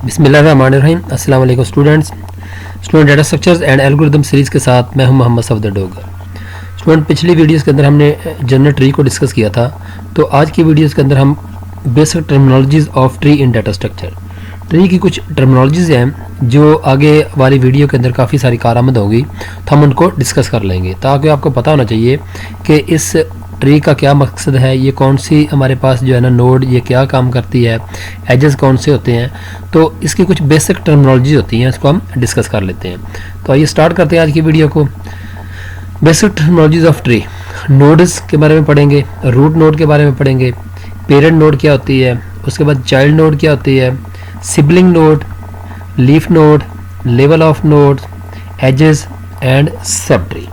बिस्मिल्लाहिर्रहमानिर्रहीम। अस्सलाम वालेकुम student data structures and algorithm series के साथ मैं हूं मोहम्मद सफदर डोगर। स्टूडेंट, पिछली वीडियोस के अंदर हमने जनरल ट्री को डिस्कस किया था, तो आज की वीडियोस के अंदर हम basic terminologies of tree in data structure, tree की कुछ टर्मिनोलॉजीज़ हैं जो आगे वाली वीडियो के अंदर काफ़ी सारी कारआमद होगी, तो हम उनको डिस्कस कर लेंगे ताकि आपको पता होना चाहिए कि इस ट्री का क्या मकसद है, ये कौन सी हमारे पास जो है ना नोड ये क्या काम करती है, एजेस कौन से होते हैं, तो इसकी कुछ बेसिक टर्मिनोलॉजी होती हैं, इसको हम डिस्कस कर लेते हैं। तो आइए स्टार्ट करते हैं आज की वीडियो को। Basic terminologies of tree, nodes के बारे में पढ़ेंगे, रूट नोड के बारे में पढ़ेंगे, पेरेंट नोड क्या होती है, उसके बाद चाइल्ड नोड क्या होती है, sibling node, leaf node, level of node, edges and sub tree.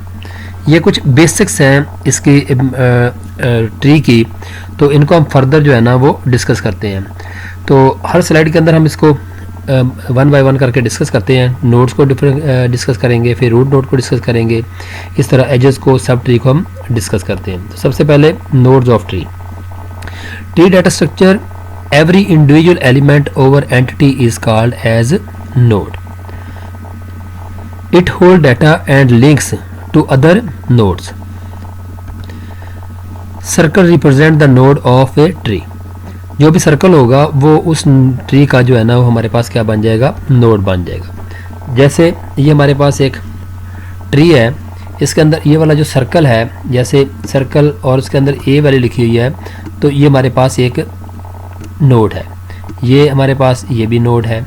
ये कुछ बेसिक्स हैं इसकी ट्री की, तो इनको हम फर्दर जो है ना वो डिस्कस करते हैं। तो हर स्लाइड के अंदर हम इसको वन बाय वन करके डिस्कस करते हैं। नोड्स को डिस्कस करेंगे, फिर रूट नोड को डिस्कस करेंगे, इस तरह एजेस को, सब ट्री को हम डिस्कस करते हैं। तो सबसे पहले nodes of tree. Tree data structure, every individual element over entity is called as node. It hold data and links to other nodes. Circle represent the node of a tree. जो भी circle होगा वो उस tree का जो है ना वो हमारे पास क्या बन जाएगा, नोड बन जाएगा। जैसे ये हमारे पास एक ट्री है, इसके अंदर ये वाला जो सर्कल है, जैसे सर्कल और उसके अंदर ए वैल्यू लिखी हुई है, तो ये हमारे पास एक नोड है। ये हमारे पास ये भी नोड है,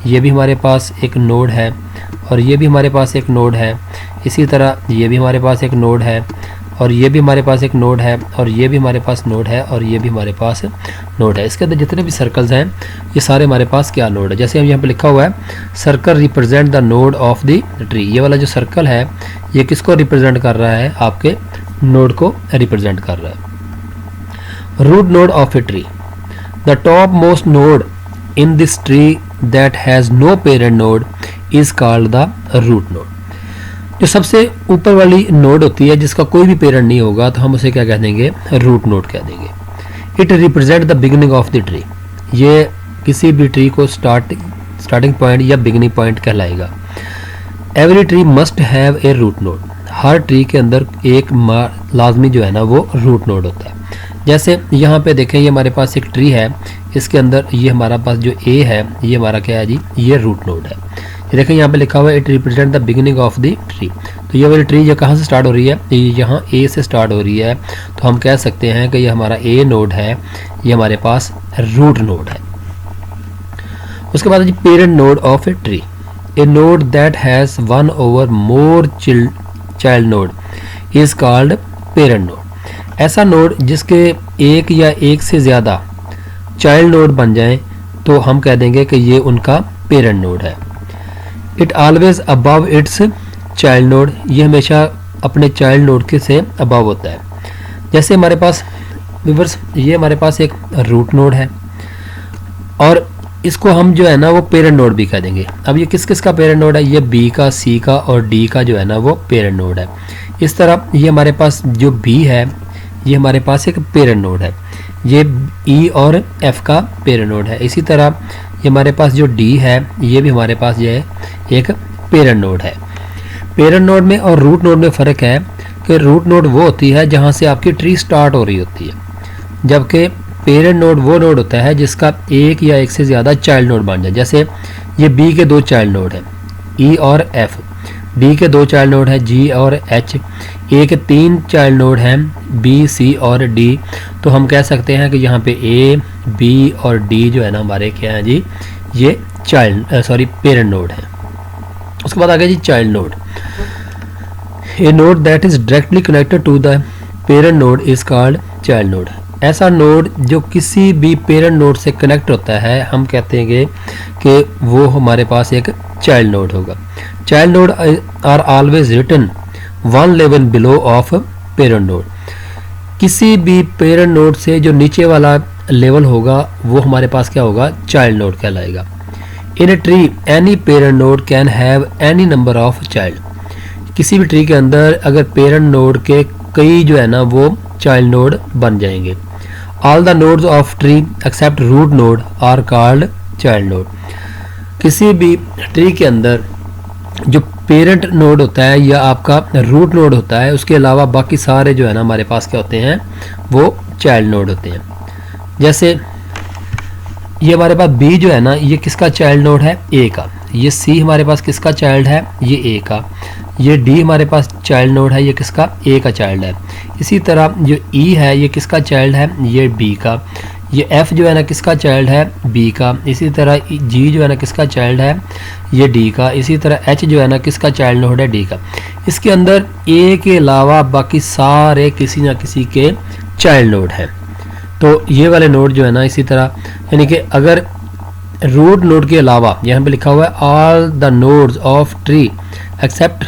ये भी हमारे पास एक नोड है, और ये भी हमारे पास एक नोड है। इसी तरह ये भी हमारे पास एक नोड है, और ये भी हमारे पास एक नोड है, और ये भी हमारे पास नोड है, और ये भी हमारे पास नोड है। इसके अंदर जितने भी सर्कल्स हैं ये सारे हमारे पास क्या नोड है। जैसे हम यहाँ पे लिखा हुआ है, circle represent the node of the tree. ये वाला जो सर्कल है ये किसको रिप्रेजेंट कर रहा है, आपके नोड को रिप्रेजेंट कर रहा है। Root node of a tree, the top most node in this tree that has no parent node is called the root node. जो सबसे ऊपर वाली नोड होती है जिसका कोई भी पेरेंट नहीं होगा, तो हम उसे क्या कह देंगे, रूट नोड कह देंगे। It represent the beginning of the tree. ये किसी भी ट्री को स्टार्टिंग पॉइंट या बिगिनिंग पॉइंट कहलाएगा। Every tree must have a root node. हर ट्री के अंदर एक लाजमी जो है ना वो रूट नोड होता है। जैसे यहाँ पे देखें, ये हमारे पास एक ट्री है, इसके अंदर ये हमारा पास जो ए है ये हमारा क्या है जी, ये रूट नोड है। ये देखें यहाँ पे लिखा हुआ है, it represent the beginning of the tree. तो ये वाली ट्री ये कहाँ से स्टार्ट हो रही है, ये यहाँ ए से स्टार्ट हो रही है, तो हम कह सकते हैं कि ये हमारा ए नोड है, ये हमारे पास रूट नोड है। उसके बाद जी parent node of a tree, a node that has one over more child node is called parent node. ऐसा नोड जिसके एक या एक से ज़्यादा चाइल्ड नोड बन जाएं, तो हम कह देंगे कि ये उनका पेरेंट नोड है। It always above it's child node, ये हमेशा अपने चाइल्ड नोड के से अबव होता है। जैसे हमारे पास व्यूअर्स, ये हमारे पास एक रूट नोड है, और इसको हम जो है ना वो पेरेंट नोड भी कह देंगे। अब ये किस किस का पेरेंट नोड है, ये बी का, सी का और डी का जो है ना वो पेरेंट नोड है। इस तरह ये हमारे पास जो बी है ये हमारे पास एक पेरेंट नोड है, ये ई और एफ का पेरेंट नोड है। इसी तरह ये हमारे पास जो डी है ये भी हमारे पास ये एक पेरेंट नोड है। पेरेंट नोड में और रूट नोड में फ़र्क है कि रूट नोड वो होती है जहाँ से आपकी ट्री स्टार्ट हो रही होती है, जबकि पेरेंट नोड वो नोड होता है जिसका एक या एक से ज़्यादा चाइल्ड नोड बन जाए। जैसे ये बी के दो चाइल्ड नोड हैं, ई और एफ, डी के दो चाइल्ड नोड हैं, जी और एच, ए के तीन चाइल्ड नोड हैं, बी, सी और डी। तो हम कह सकते हैं कि यहाँ पे ए, बी और डी जो है ना हमारे क्या है जी, ये पेरेंट नोड है। उसके बाद आ गया जी child node. A node that is directly connected to the parent node is called child node. ऐसा नोड जो किसी भी पेरेंट नोड से कनेक्ट होता है, हम कहते हैं कि वो हमारे पास एक चाइल्ड नोड होगा। Child node are always written one level below of parent node. किसी भी पेरेंट नोड से जो नीचे वाला लेवल होगा वो हमारे पास क्या होगा, चाइल्ड नोड कहलाएगा। In a tree any parent node can have any number of child. किसी भी ट्री के अंदर अगर पेरेंट नोड के कई जो है ना वो चाइल्ड नोड बन जाएंगे। All the nodes of tree except root node are called child node. किसी भी ट्री के अंदर जो पेरेंट नोड होता है या आपका रूट नोड होता है, उसके अलावा बाकी सारे जो है ना हमारे पास क्या होते हैं, वो चाइल्ड नोड होते हैं। जैसे ये हमारे पास बी जो है ना, ये किसका चाइल्ड नोड है, ए का। ये सी हमारे पास किसका चाइल्ड है, ये ए का। ये डी हमारे पास चाइल्ड नोड है, ये किसका, ए का चाइल्ड है। इसी तरह जो ई है ये किसका चाइल्ड है, ये बी का। ये एफ जो है ना किसका चाइल्ड है, बी का। इसी तरह जी जो है ना किसका चाइल्ड है, ये डी का। इसी तरह एच जो है ना किसका चाइल्ड नोड है, डी का। इसके अंदर ए के अलावा बाकी सारे किसी ना किसी के चाइल्ड नोड हैं। तो ये वाले नोड जो है ना, इसी तरह यानी कि अगर रूट नोड के अलावा यहाँ पे लिखा हुआ है all the nodes of tree except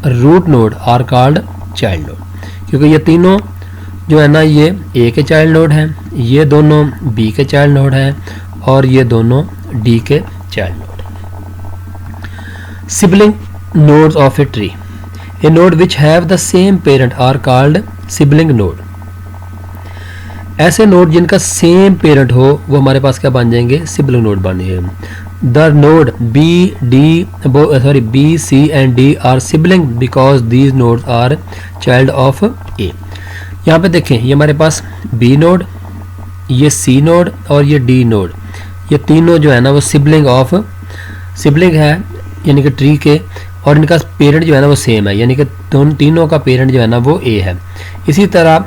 root node are called child node, क्योंकि ये तीनों जो है ना ये ए के चाइल्ड नोड हैं, ये दोनों बी के चाइल्ड नोड हैं और ये दोनों डी के चाइल्ड नोड हैं। Sibling nodes of a tree, a node which have the same parent are called sibling node. ऐसे नोड जिनका सेम पेरेंट हो वो हमारे पास क्या बन जाएंगे, सिबलिंग नोड बन जाएंगे। The node B C and D are sibling because these nodes are child of A. यहाँ पे देखें, ये हमारे पास बी नोड, ये सी नोड और ये डी नोड, ये तीनों जो है ना वो सिबलिंग है यानी कि ट्री के, और इनका पेरेंट जो है ना वो सेम है, यानी कि तीनों का पेरेंट जो है ना वो ए है। इसी तरह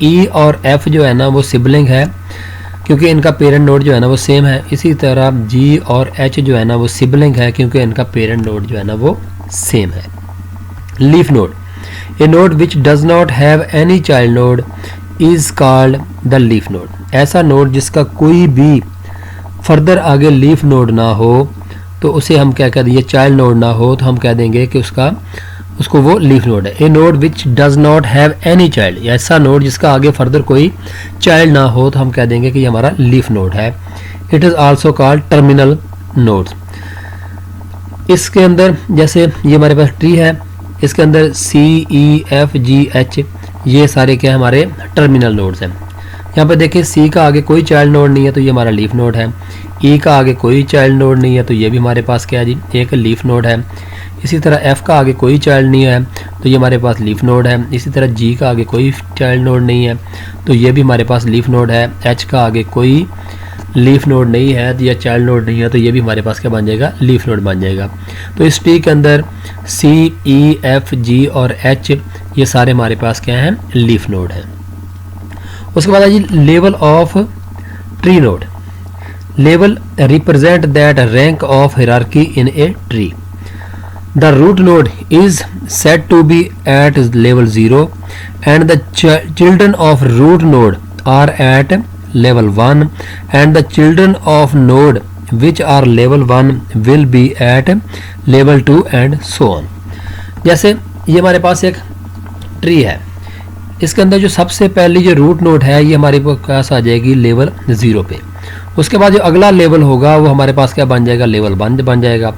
ई और एफ जो है ना वो सिबलिंग है क्योंकि इनका पेरेंट नोड जो है ना वो सेम है। इसी तरह जी और एच जो है ना वो सिबलिंग है क्योंकि इनका पेरेंट नोड जो है ना वो सेम है। Leaf node, a node which does not have any child node is called the leaf node. ऐसा नोड जिसका कोई भी फर्दर आगे लीफ नोड ना हो तो उसे हम क्या कह देंगे, चाइल्ड नोड ना हो तो हम कह देंगे कि उसको वो लीफ नोड है। A node which does not have any child, ऐसा नोड जिसका आगे फर्दर कोई चाइल्ड ना हो तो हम कह देंगे कि ये हमारा लीफ नोड है। It is also called terminal nodes. इसके अंदर जैसे ये हमारे पास ट्री है, इसके अंदर सी ई एफ जी एच ये सारे क्या हमारे टर्मिनल नोड्स हैं। यहाँ पे देखिए सी का आगे कोई चाइल्ड नोड नहीं है तो ये हमारा लीफ नोड है। ई का आगे कोई चाइल्ड नोड नहीं है तो ये भी हमारे पास क्या है जी, एक लीफ नोड है। इसी तरह एफ का आगे कोई चाइल्ड नहीं है तो ये हमारे पास लीफ नोड है। इसी तरह जी का आगे कोई चाइल्ड नोड नहीं है तो ये भी हमारे पास लीफ नोड है। एच का आगे कोई लीफ नोड नहीं है तो या चाइल्ड नोड नहीं है तो ये भी हमारे पास क्या बन जाएगा, लीफ नोड बन जाएगा। तो इस ट्री के अंदर सी ई एफ जी और एच ये सारे हमारे पास क्या हैं, लीफ नोड हैं। उसके बाद है जी level of tree node. Level represent that rank of hierarchy in a tree. The root node is said to be at level 0 and the children of root node are at level 1 and the children of node which are level 1 will be at level 2 and so on। जैसे ये हमारे पास एक tree है, इसके अंदर जो सबसे पहली जो रूट नोड है ये हमारे पास आ जाएगी लेवल 0 पे। उसके बाद जो अगला लेवल होगा वो हमारे पास क्या बन जाएगा, लेवल 1 बन जाएगा।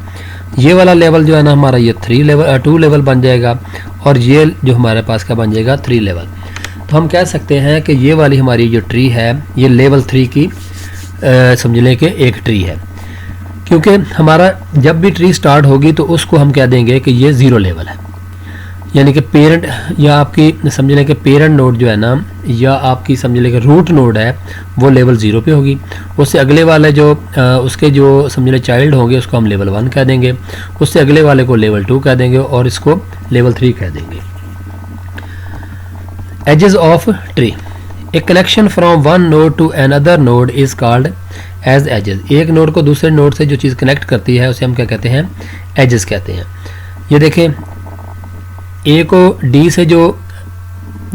ये वाला लेवल जो है ना हमारा ये 2 लेवल बन जाएगा और ये जो हमारे पास क्या बन जाएगा, 3 लेवल। तो हम कह सकते हैं कि ये वाली हमारी जो ट्री है ये लेवल 3 की समझ लें कि एक ट्री है, क्योंकि हमारा जब भी ट्री स्टार्ट होगी तो उसको हम कह देंगे कि ये 0 लेवल है, यानी कि पेरेंट या आपकी समझ लें कि पेरेंट नोड जो है ना या आपकी समझ लें कि रूट नोड है वो लेवल 0 पे होगी। उससे अगले वाले जो उसके जो समझ लें चाइल्ड होंगे उसको हम लेवल 1 कह देंगे, उससे अगले वाले को लेवल 2 कह देंगे और इसको लेवल 3 कह देंगे। Edges of tree, a connection from one node to another node is called edge edges. एक नोड को दूसरे नोड से जो चीज़ कनेक्ट करती है उसे हम क्या कहते हैं, एजेस कहते हैं। ये देखें ए को डी से जो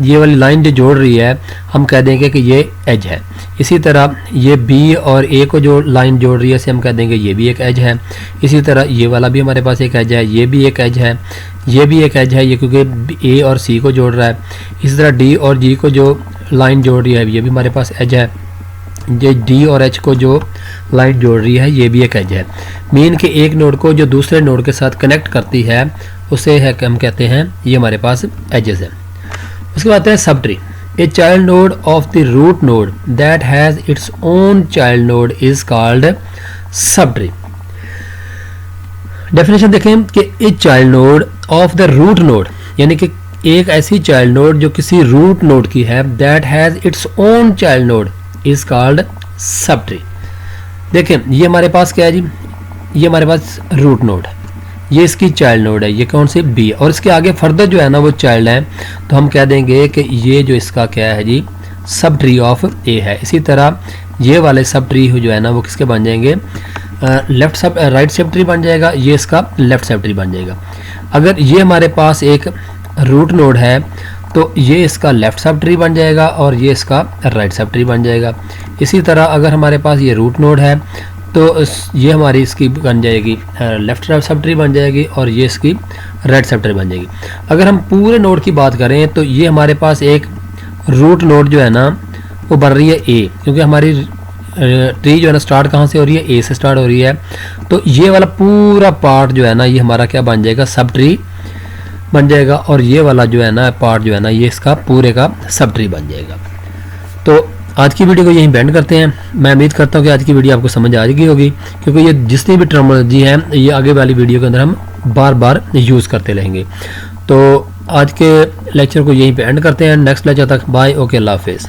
ये वाली लाइन जो जोड़ रही है हम कह देंगे कि ये एज है। इसी तरह ये बी और ए को जो लाइन जोड़ रही है इसे हम कह देंगे ये भी एक एज है। इसी तरह ये वाला भी हमारे पास एक एज है, ये भी एक एज है, ये भी एक एज है, ये क्योंकि ए और सी को जोड़ रहा है। इसी तरह डी और जी को जो लाइन जोड़ रही है ये भी हमारे पास एज है। ये डी और एच को जो लाइन जोड़ रही है ये भी एक एज है। मीन के एक नोड को जो दूसरे नोड के साथ कनेक्ट करती है उसे है हम कहते हैं ये हमारे पास एजेस है। उसके बाद है sub tree, a child node of the root node that has its own child node is called sub tree. Definition देखें कि a child node of the root node, यानी कि एक ऐसी चाइल्ड नोड जो किसी रूट नोड की है, that has its own child node is called sub tree. देखें ये हमारे पास क्या है जी, ये हमारे पास रूट नोड है, ये इसकी चाइल्ड नोड है, ये कौन सी बी, और इसके आगे फर्दर जो है ना वो चाइल्ड है, तो हम कह देंगे कि ये जो इसका क्या है जी, सब ट्री ऑफ ए है। इसी तरह ये वाले सब ट्री जो है ना वो किसके बन जाएंगे, लेफ्ट सब राइट सब ट्री बन जाएगा, ये इसका लेफ्ट सब ट्री बन जाएगा। अगर ये हमारे पास एक रूट नोड है तो ये इसका लेफ्ट सब ट्री बन जाएगा और ये इसका राइट सब ट्री बन जाएगा। इसी तरह अगर हमारे पास ये रूट नोड है तो ये हमारी इसकी बन जाएगी लेफ्ट सब ट्री बन जाएगी और ये इसकी राइट सब ट्री बन जाएगी। अगर हम पूरे नोड की बात करें तो ये हमारे पास एक रूट नोड जो है ना वो बन रही है ए, क्योंकि हमारी ट्री जो है ना स्टार्ट कहाँ से हो रही है, ए से स्टार्ट हो रही है, तो ये वाला पूरा पार्ट जो है ना ये हमारा क्या बन जाएगा, सब ट्री बन जाएगा, और ये वाला जो है ना पार्ट जो है ना ये इसका पूरे का सब ट्री बन जाएगा। तो आज की वीडियो को यहीं बैंड करते हैं। मैं उम्मीद करता हूँ कि आज की वीडियो आपको समझ आ गई होगी, क्योंकि ये जितनी भी टर्मिनोलॉजी है ये आगे वाली वीडियो के अंदर हम बार बार यूज़ करते रहेंगे। तो आज के लेक्चर को यहीं पे एंड करते हैं। नेक्स्ट लेक्चर तक बाय, ओके, अल्लाह हाफिज़।